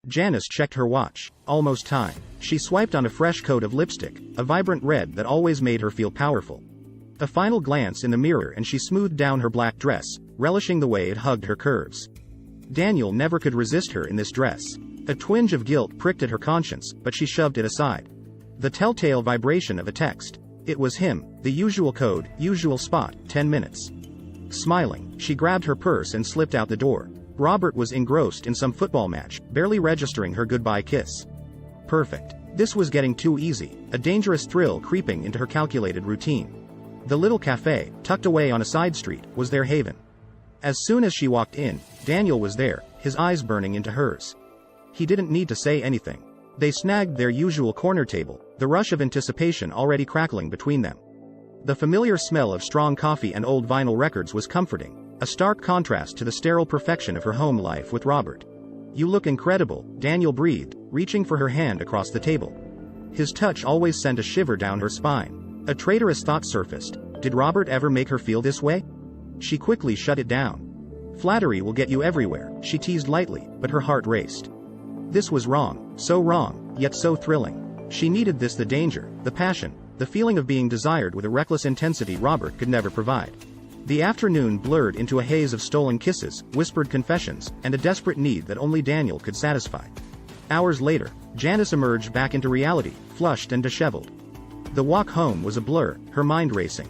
Janice checked her watch. Almost time. She swiped on a fresh coat of lipstick, a vibrant red that always made her feel powerful. A final glance in the mirror and she smoothed down her black dress, relishing the way it hugged her curves. Daniel never could resist her in this dress. A twinge of guilt pricked at her conscience, but she shoved it aside. The telltale vibration of a text. It was him, the usual code, usual spot, 10 minutes. Smiling, she grabbed her purse and slipped out the door. Robert was engrossed in some football match, barely registering her goodbye kiss. Perfect. This was getting too easy, a dangerous thrill creeping into her calculated routine. The little cafe, tucked away on a side street, was their haven. As soon as she walked in, Daniel was there, his eyes burning into hers. He didn't need to say anything. They snagged their usual corner table, the rush of anticipation already crackling between them. The familiar smell of strong coffee and old vinyl records was comforting, a stark contrast to the sterile perfection of her home life with Robert. "You look incredible," Daniel breathed, reaching for her hand across the table. His touch always sent a shiver down her spine. A traitorous thought surfaced. Did Robert ever make her feel this way? She quickly shut it down. "Flattery will get you everywhere," she teased lightly, but her heart raced. This was wrong, so wrong, yet so thrilling. She needed this, the danger, the passion, the feeling of being desired with a reckless intensity Robert could never provide. The afternoon blurred into a haze of stolen kisses, whispered confessions, and a desperate need that only Daniel could satisfy. Hours later, Janice emerged back into reality, flushed and disheveled. The walk home was a blur, her mind racing.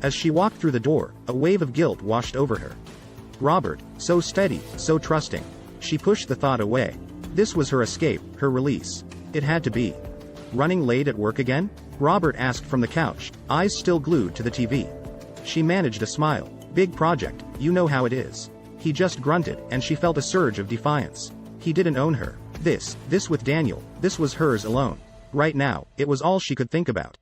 As she walked through the door, a wave of guilt washed over her. Robert, so steady, so trusting. She pushed the thought away. This was her escape, her release. It had to be. Running late at work again? Robert asked from the couch, eyes still glued to the TV. She managed a smile. "Big project, you know how it is." He just grunted, and she felt a surge of defiance. He didn't own her. This with Daniel, this was hers alone. Right now, it was all she could think about.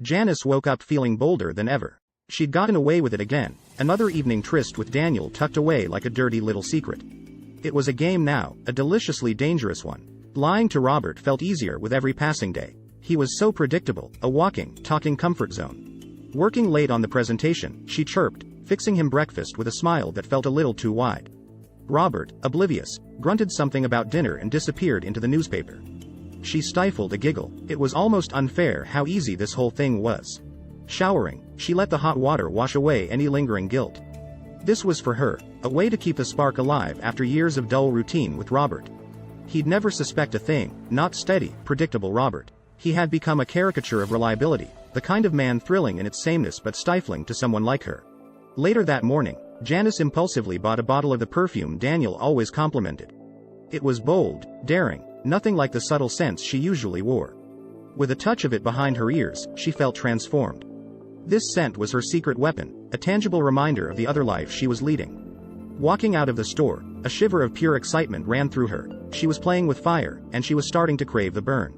Janice woke up feeling bolder than ever. She'd gotten away with it again, another evening tryst with Daniel tucked away like a dirty little secret. It was a game now, a deliciously dangerous one. Lying to Robert felt easier with every passing day. He was so predictable, a walking, talking comfort zone. Working late on the presentation, she chirped, fixing him breakfast with a smile that felt a little too wide. Robert, oblivious, grunted something about dinner and disappeared into the newspaper. She stifled a giggle. It was almost unfair how easy this whole thing was. Showering, she let the hot water wash away any lingering guilt. This was for her, a way to keep the spark alive after years of dull routine with Robert. He'd never suspect a thing, not steady, predictable Robert. He had become a caricature of reliability, the kind of man thrilling in its sameness but stifling to someone like her. Later that morning, Janice impulsively bought a bottle of the perfume Daniel always complimented. It was bold, daring, nothing like the subtle scents she usually wore. With a touch of it behind her ears, she felt transformed. This scent was her secret weapon, a tangible reminder of the other life she was leading. Walking out of the store, a shiver of pure excitement ran through her. She was playing with fire, and she was starting to crave the burn.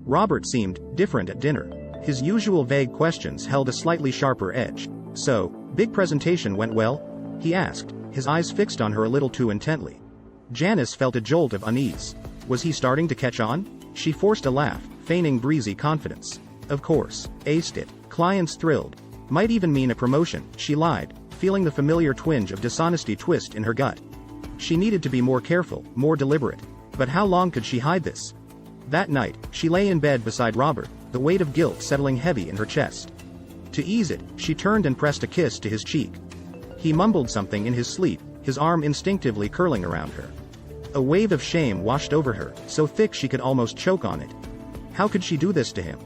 Robert seemed different at dinner. His usual vague questions held a slightly sharper edge. "So, big presentation went well?" he asked, his eyes fixed on her a little too intently. Janice felt a jolt of unease. Was he starting to catch on? She forced a laugh, feigning breezy confidence. "Of course, aced it. Clients thrilled. Might even mean a promotion," she lied, feeling the familiar twinge of dishonesty twist in her gut. She needed to be more careful, more deliberate. But how long could she hide this? That night, she lay in bed beside Robert, the weight of guilt settling heavy in her chest. To ease it, she turned and pressed a kiss to his cheek. He mumbled something in his sleep, his arm instinctively curling around her. A wave of shame washed over her, so thick she could almost choke on it. How could she do this to him?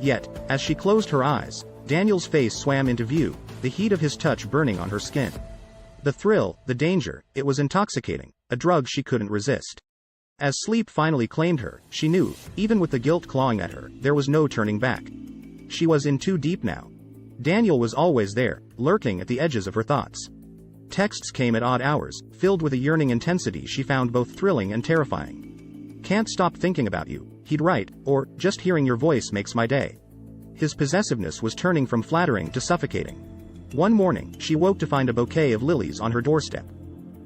Yet, as she closed her eyes, Daniel's face swam into view, the heat of his touch burning on her skin. The thrill, the danger, it was intoxicating, a drug she couldn't resist. As sleep finally claimed her, she knew, even with the guilt clawing at her, there was no turning back. She was in too deep now. Daniel was always there, lurking at the edges of her thoughts. Texts came at odd hours, filled with a yearning intensity she found both thrilling and terrifying. "Can't stop thinking about you," he'd write, or, "Just hearing your voice makes my day." His possessiveness was turning from flattering to suffocating. One morning, she woke to find a bouquet of lilies on her doorstep.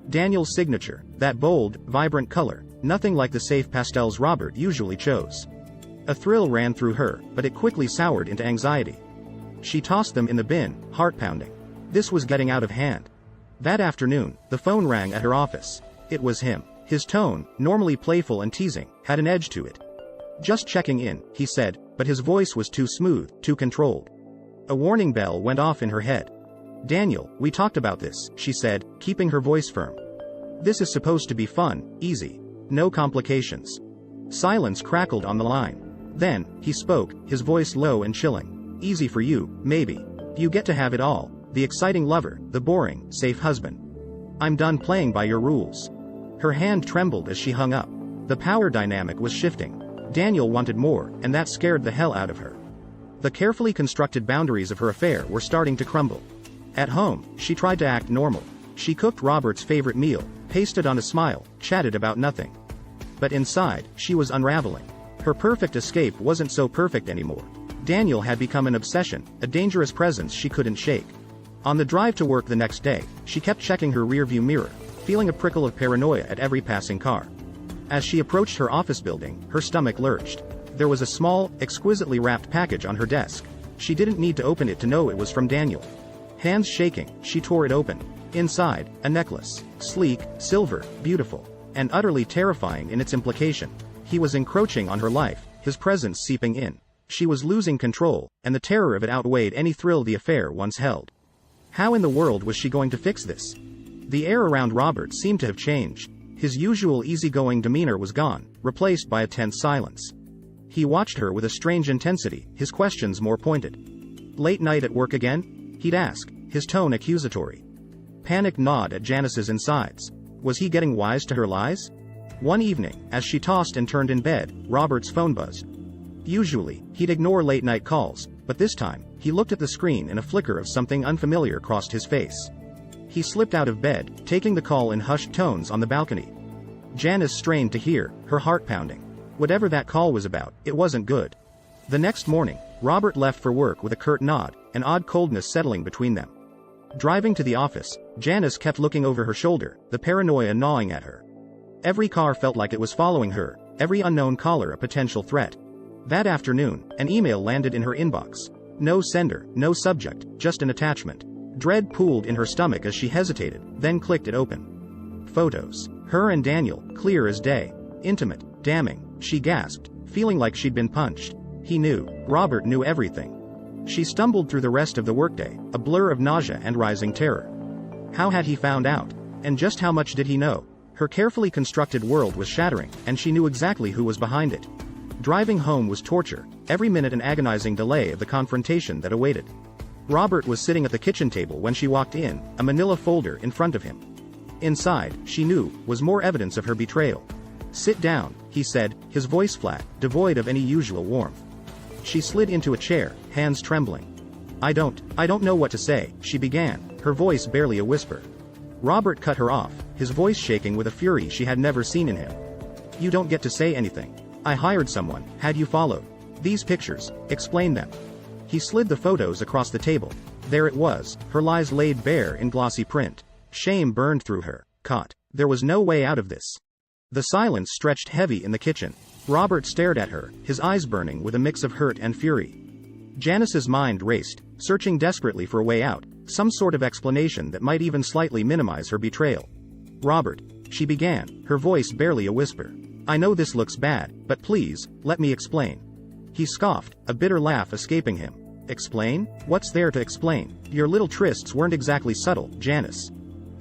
Daniel's signature, that bold, vibrant color, nothing like the safe pastels Robert usually chose. A thrill ran through her, but it quickly soured into anxiety. She tossed them in the bin, heart pounding. This was getting out of hand. That afternoon, the phone rang at her office. It was him. His tone, normally playful and teasing, had an edge to it. "Just checking in," he said, but his voice was too smooth, too controlled. A warning bell went off in her head. "Daniel, we talked about this," she said, keeping her voice firm. "This is supposed to be fun, easy. No complications." Silence crackled on the line. Then, he spoke, his voice low and chilling. "Easy for you, maybe. You get to have it all. The exciting lover, the boring, safe husband. I'm done playing by your rules." Her hand trembled as she hung up. The power dynamic was shifting. Daniel wanted more, and that scared the hell out of her. The carefully constructed boundaries of her affair were starting to crumble. At home, she tried to act normal. She cooked Robert's favorite meal, pasted on a smile, chatted about nothing. But inside, she was unraveling. Her perfect escape wasn't so perfect anymore. Daniel had become an obsession, a dangerous presence she couldn't shake. On the drive to work the next day, she kept checking her rearview mirror, feeling a prickle of paranoia at every passing car. As she approached her office building, her stomach lurched. There was a small, exquisitely wrapped package on her desk. She didn't need to open it to know it was from Daniel. Hands shaking, she tore it open. Inside, a necklace. Sleek, silver, beautiful, and utterly terrifying in its implication. He was encroaching on her life, his presence seeping in. She was losing control, and the terror of it outweighed any thrill the affair once held. How in the world was she going to fix this? The air around Robert seemed to have changed. His usual easygoing demeanor was gone, replaced by a tense silence. He watched her with a strange intensity, his questions more pointed. "Late night at work again?" he'd ask, his tone accusatory. Panicked nod at Janice's insides. Was he getting wise to her lies? One evening, as she tossed and turned in bed, Robert's phone buzzed. Usually, he'd ignore late-night calls, but this time, he looked at the screen and a flicker of something unfamiliar crossed his face. He slipped out of bed, taking the call in hushed tones on the balcony. Janice strained to hear, her heart pounding. Whatever that call was about, it wasn't good. The next morning, Robert left for work with a curt nod, an odd coldness settling between them. Driving to the office, Janice kept looking over her shoulder, the paranoia gnawing at her. Every car felt like it was following her, every unknown caller a potential threat. That afternoon, an email landed in her inbox. No sender, no subject, just an attachment. Dread pooled in her stomach as she hesitated, then clicked it open. Photos. Her and Daniel, clear as day. Intimate, damning, she gasped, feeling like she'd been punched. He knew. Robert knew everything. She stumbled through the rest of the workday, a blur of nausea and rising terror. How had he found out? And just how much did he know? Her carefully constructed world was shattering, and she knew exactly who was behind it. Driving home was torture, every minute an agonizing delay of the confrontation that awaited. Robert was sitting at the kitchen table when she walked in, a manila folder in front of him. Inside, she knew, was more evidence of her betrayal. "Sit down," he said, his voice flat, devoid of any usual warmth. She slid into a chair, hands trembling. I don't know what to say," she began, her voice barely a whisper. Robert cut her off, his voice shaking with a fury she had never seen in him. "You don't get to say anything. I hired someone, had you followed. These pictures, explain them." He slid the photos across the table. There it was, her lies laid bare in glossy print. Shame burned through her. Caught. There was no way out of this. The silence stretched heavy in the kitchen. Robert stared at her, his eyes burning with a mix of hurt and fury. Janice's mind raced, searching desperately for a way out, some sort of explanation that might even slightly minimize her betrayal. "Robert," she began, her voice barely a whisper. "I know this looks bad, but please, let me explain." He scoffed, a bitter laugh escaping him. "Explain? What's there to explain? Your little trysts weren't exactly subtle, Janice."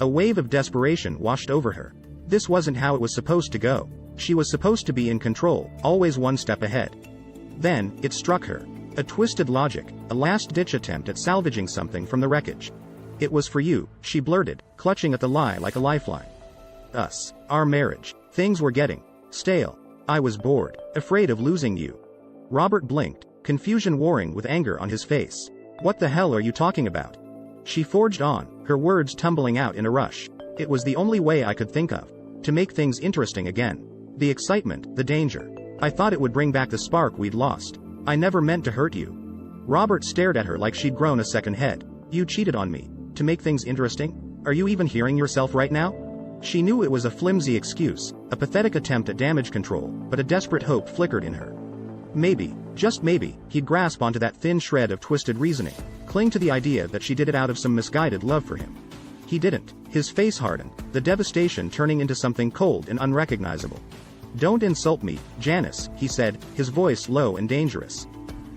A wave of desperation washed over her. This wasn't how it was supposed to go. She was supposed to be in control, always one step ahead. Then, it struck her. A twisted logic, a last-ditch attempt at salvaging something from the wreckage. "It was for you," she blurted, clutching at the lie like a lifeline. "Us. Our marriage. Things were getting stale. I was bored, afraid of losing you." Robert blinked, confusion warring with anger on his face. "What the hell are you talking about?" She forged on, her words tumbling out in a rush. "It was the only way I could think of. To make things interesting again. The excitement, the danger. I thought it would bring back the spark we'd lost. I never meant to hurt you." Robert stared at her like she'd grown a second head. "You cheated on me. To make things interesting? Are you even hearing yourself right now?" She knew it was a flimsy excuse, a pathetic attempt at damage control, but a desperate hope flickered in her. Maybe, just maybe, he'd grasp onto that thin shred of twisted reasoning, cling to the idea that she did it out of some misguided love for him. He didn't. His face hardened, the devastation turning into something cold and unrecognizable. "Don't insult me, Janice," he said, his voice low and dangerous.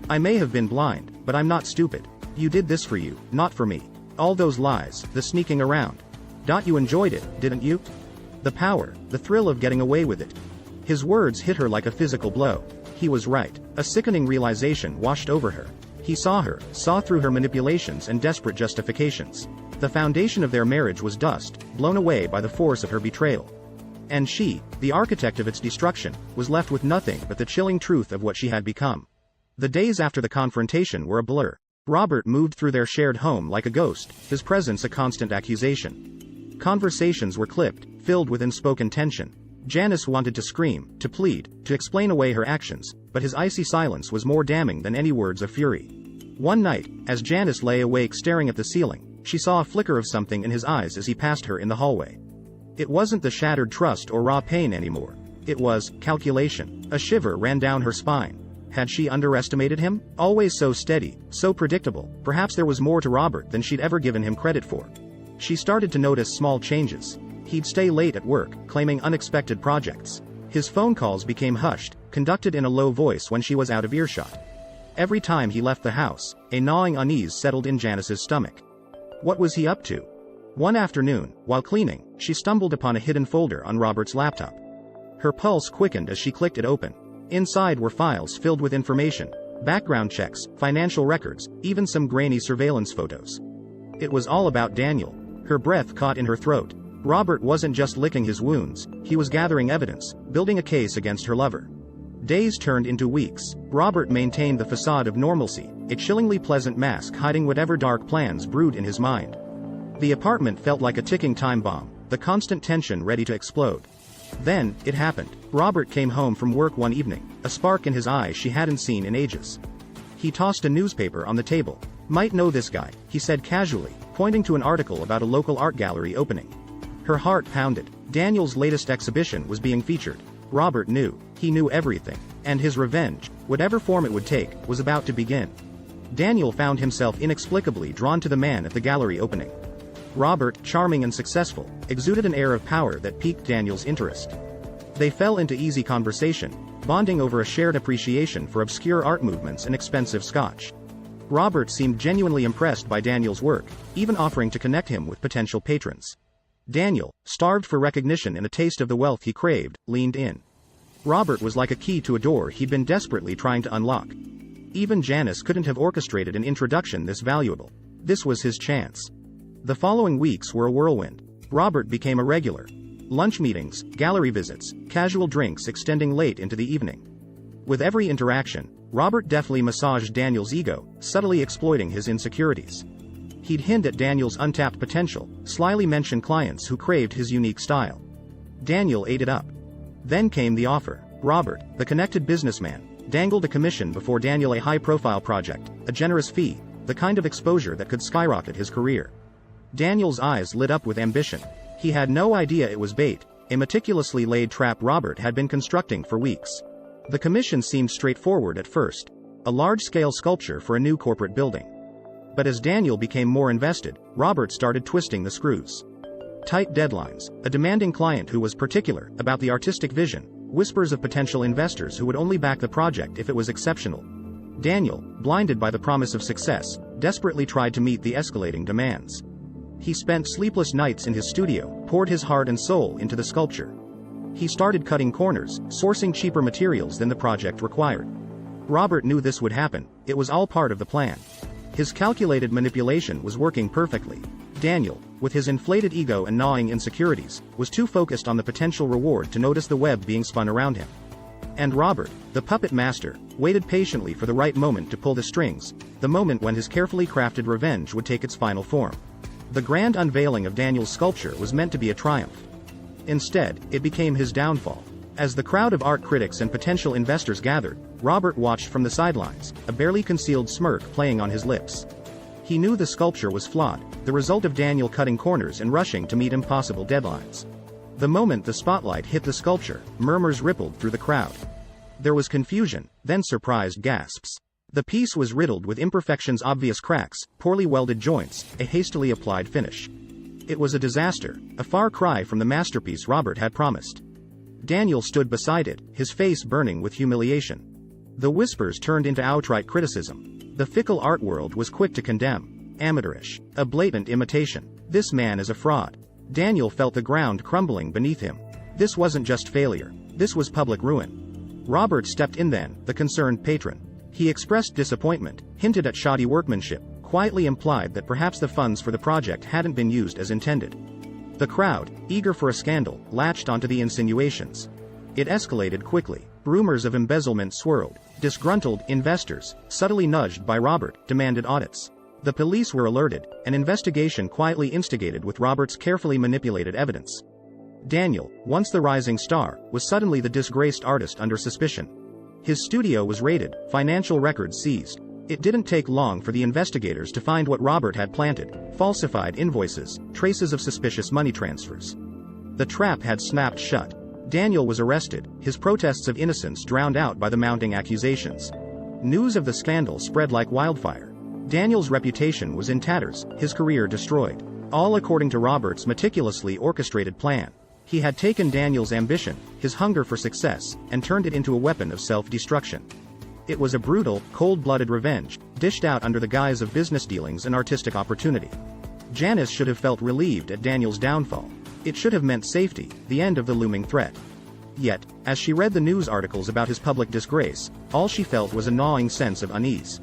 "I may have been blind, but I'm not stupid. You did this for you, not for me. All those lies, the sneaking around. You enjoyed it, didn't you? The power, the thrill of getting away with it." His words hit her like a physical blow. He was right. A sickening realization washed over her. He saw through her manipulations and desperate justifications. The foundation of their marriage was dust, blown away by the force of her betrayal. And she, the architect of its destruction, was left with nothing but the chilling truth of what she had become. The days after the confrontation were a blur. Robert moved through their shared home like a ghost, his presence a constant accusation. Conversations were clipped, filled with unspoken tension. Janice wanted to scream, to plead, to explain away her actions, but his icy silence was more damning than any words of fury. One night, as Janice lay awake staring at the ceiling, she saw a flicker of something in his eyes as he passed her in the hallway. It wasn't the shattered trust or raw pain anymore. It was calculation. A shiver ran down her spine. Had she underestimated him? Always so steady, so predictable, perhaps there was more to Robert than she'd ever given him credit for. She started to notice small changes. He'd stay late at work, claiming unexpected projects. His phone calls became hushed, conducted in a low voice when she was out of earshot. Every time he left the house, a gnawing unease settled in Janice's stomach. What was he up to? One afternoon, while cleaning, she stumbled upon a hidden folder on Robert's laptop. Her pulse quickened as she clicked it open. Inside were files filled with information, background checks, financial records, even some grainy surveillance photos. It was all about Daniel. Her breath caught in her throat. Robert wasn't just licking his wounds, he was gathering evidence, building a case against her lover. Days turned into weeks. Robert maintained the facade of normalcy, a chillingly pleasant mask hiding whatever dark plans brewed in his mind. The apartment felt like a ticking time bomb, the constant tension ready to explode. Then, it happened. Robert came home from work one evening, a spark in his eyes she hadn't seen in ages. He tossed a newspaper on the table. "Might know this guy," he said casually, pointing to an article about a local art gallery opening. Her heart pounded. Daniel's latest exhibition was being featured. Robert knew. He knew everything. And his revenge, whatever form it would take, was about to begin. Daniel found himself inexplicably drawn to the man at the gallery opening. Robert, charming and successful, exuded an air of power that piqued Daniel's interest. They fell into easy conversation, bonding over a shared appreciation for obscure art movements and expensive scotch. Robert seemed genuinely impressed by Daniel's work, even offering to connect him with potential patrons. Daniel, starved for recognition and a taste of the wealth he craved, leaned in. Robert was like a key to a door he'd been desperately trying to unlock. Even Janice couldn't have orchestrated an introduction this valuable. This was his chance. The following weeks were a whirlwind. Robert became a regular. Lunch meetings, gallery visits, casual drinks extending late into the evening. With every interaction, Robert deftly massaged Daniel's ego, subtly exploiting his insecurities. He'd hint at Daniel's untapped potential, slyly mention clients who craved his unique style. Daniel ate it up. Then came the offer. Robert, the connected businessman, dangled a commission before Daniel, a high-profile project, a generous fee, the kind of exposure that could skyrocket his career. Daniel's eyes lit up with ambition. He had no idea it was bait, a meticulously laid trap Robert had been constructing for weeks. The commission seemed straightforward at first. A large-scale sculpture for a new corporate building. But as Daniel became more invested, Robert started twisting the screws. Tight deadlines, a demanding client who was particular about the artistic vision, whispers of potential investors who would only back the project if it was exceptional. Daniel, blinded by the promise of success, desperately tried to meet the escalating demands. He spent sleepless nights in his studio, poured his heart and soul into the sculpture. He started cutting corners, sourcing cheaper materials than the project required. Robert knew this would happen, it was all part of the plan. His calculated manipulation was working perfectly. Daniel, with his inflated ego and gnawing insecurities, was too focused on the potential reward to notice the web being spun around him. And Robert, the puppet master, waited patiently for the right moment to pull the strings, the moment when his carefully crafted revenge would take its final form. The grand unveiling of Daniel's sculpture was meant to be a triumph. Instead, it became his downfall. As the crowd of art critics and potential investors gathered, Robert watched from the sidelines, a barely concealed smirk playing on his lips. He knew the sculpture was flawed, the result of Daniel cutting corners and rushing to meet impossible deadlines. The moment the spotlight hit the sculpture, murmurs rippled through the crowd. There was confusion, then surprised gasps. The piece was riddled with imperfections, obvious cracks, poorly welded joints, a hastily applied finish. It was a disaster, a far cry from the masterpiece Robert had promised. Daniel stood beside it, his face burning with humiliation. The whispers turned into outright criticism. The fickle art world was quick to condemn. Amateurish. A blatant imitation. This man is a fraud. Daniel felt the ground crumbling beneath him. This wasn't just failure. This was public ruin. Robert stepped in then, the concerned patron. He expressed disappointment, hinted at shoddy workmanship, quietly implied that perhaps the funds for the project hadn't been used as intended. The crowd, eager for a scandal, latched onto the insinuations. It escalated quickly. Rumors of embezzlement swirled. Disgruntled investors, subtly nudged by Robert, demanded audits. The police were alerted, an investigation quietly instigated with Robert's carefully manipulated evidence. Daniel, once the rising star, was suddenly the disgraced artist under suspicion. His studio was raided, financial records seized. It didn't take long for the investigators to find what Robert had planted: falsified invoices, traces of suspicious money transfers. The trap had snapped shut. Daniel was arrested, his protests of innocence drowned out by the mounting accusations. News of the scandal spread like wildfire. Daniel's reputation was in tatters, his career destroyed. All according to Robert's meticulously orchestrated plan. He had taken Daniel's ambition, his hunger for success, and turned it into a weapon of self-destruction. It was a brutal, cold-blooded revenge, dished out under the guise of business dealings and artistic opportunity. Janice should have felt relieved at Daniel's downfall. It should have meant safety, the end of the looming threat. Yet, as she read the news articles about his public disgrace, all she felt was a gnawing sense of unease.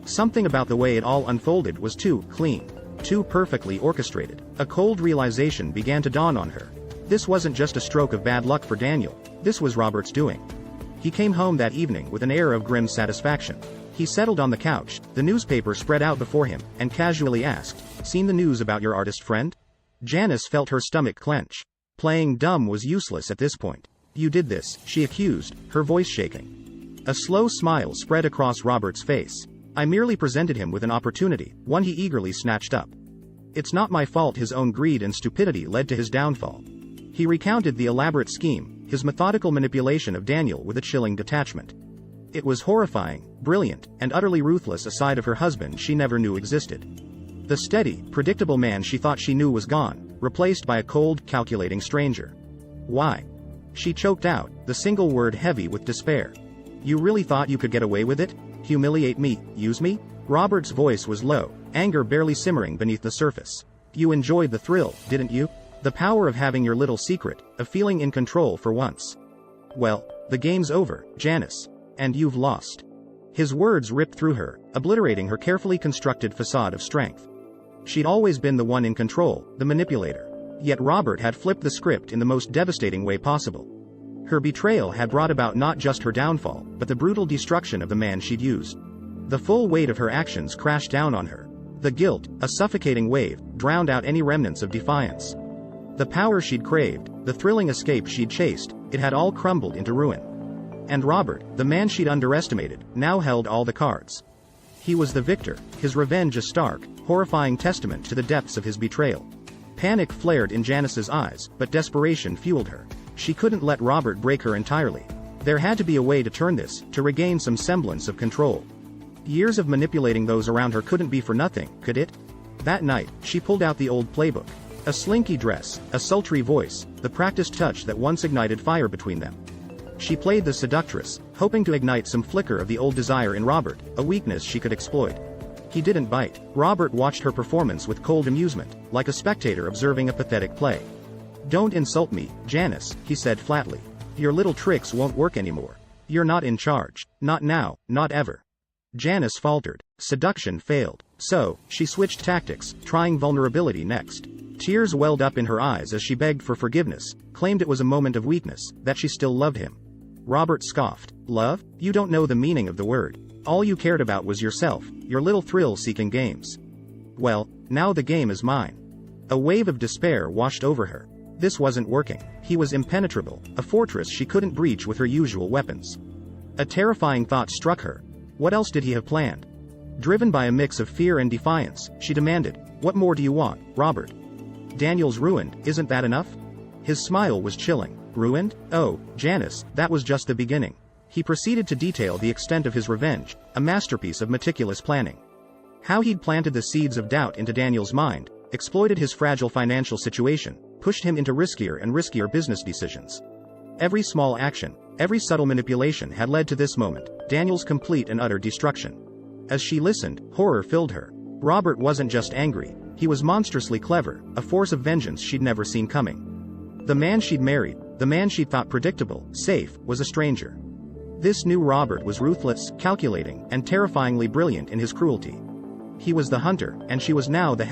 Something about the way it all unfolded was too clean, too perfectly orchestrated. A cold realization began to dawn on her. This wasn't just a stroke of bad luck for Daniel, this was Robert's doing. He came home that evening with an air of grim satisfaction. He settled on the couch, the newspaper spread out before him, and casually asked, "Seen the news about your artist friend?" Janice felt her stomach clench. Playing dumb was useless at this point. "You did this," she accused, her voice shaking. A slow smile spread across Robert's face. "I merely presented him with an opportunity, one he eagerly snatched up. It's not my fault his own greed and stupidity led to his downfall." He recounted the elaborate scheme, his methodical manipulation of Daniel with a chilling detachment. It was horrifying, brilliant, and utterly ruthless, a side of her husband she never knew existed. The steady, predictable man she thought she knew was gone, replaced by a cold, calculating stranger. "Why?" she choked out, the single word heavy with despair. "You really thought you could get away with it? Humiliate me, use me?" Robert's voice was low, anger barely simmering beneath the surface. "You enjoyed the thrill, didn't you? The power of having your little secret, of feeling in control for once. Well, the game's over, Janice. And you've lost." His words ripped through her, obliterating her carefully constructed facade of strength. She'd always been the one in control, the manipulator. Yet Robert had flipped the script in the most devastating way possible. Her betrayal had brought about not just her downfall, but the brutal destruction of the man she'd used. The full weight of her actions crashed down on her. The guilt, a suffocating wave, drowned out any remnants of defiance. The power she'd craved, the thrilling escape she'd chased, it had all crumbled into ruin. And Robert, the man she'd underestimated, now held all the cards. He was the victor, his revenge a stark, horrifying testament to the depths of his betrayal. Panic flared in Janice's eyes, but desperation fueled her. She couldn't let Robert break her entirely. There had to be a way to turn this, to regain some semblance of control. Years of manipulating those around her couldn't be for nothing, could it? That night, she pulled out the old playbook. A slinky dress, a sultry voice, the practiced touch that once ignited fire between them. She played the seductress, hoping to ignite some flicker of the old desire in Robert, a weakness she could exploit. He didn't bite. Robert watched her performance with cold amusement, like a spectator observing a pathetic play. "Don't insult me, Janice," he said flatly. "Your little tricks won't work anymore. You're not in charge. Not now, not ever." Janice faltered. Seduction failed. So, she switched tactics, trying vulnerability next. Tears welled up in her eyes as she begged for forgiveness, claimed it was a moment of weakness, that she still loved him. Robert scoffed. "Love? You don't know the meaning of the word. All you cared about was yourself, your little thrill-seeking games." "Well, now the game is mine." A wave of despair washed over her. This wasn't working. He was impenetrable, a fortress she couldn't breach with her usual weapons. A terrifying thought struck her. What else did he have planned? Driven by a mix of fear and defiance, she demanded, "What more do you want, Robert?" "Daniel's ruined, isn't that enough?" His smile was chilling. "Ruined? Oh, Janice, that was just the beginning." He proceeded to detail the extent of his revenge, a masterpiece of meticulous planning. How he'd planted the seeds of doubt into Daniel's mind, exploited his fragile financial situation, pushed him into riskier and riskier business decisions. Every small action, every subtle manipulation had led to this moment, Daniel's complete and utter destruction. As she listened, horror filled her. Robert wasn't just angry, he was monstrously clever, a force of vengeance she'd never seen coming. The man she'd married, the man she'd thought predictable, safe, was a stranger. This new Robert was ruthless, calculating, and terrifyingly brilliant in his cruelty. He was the hunter, and she was now the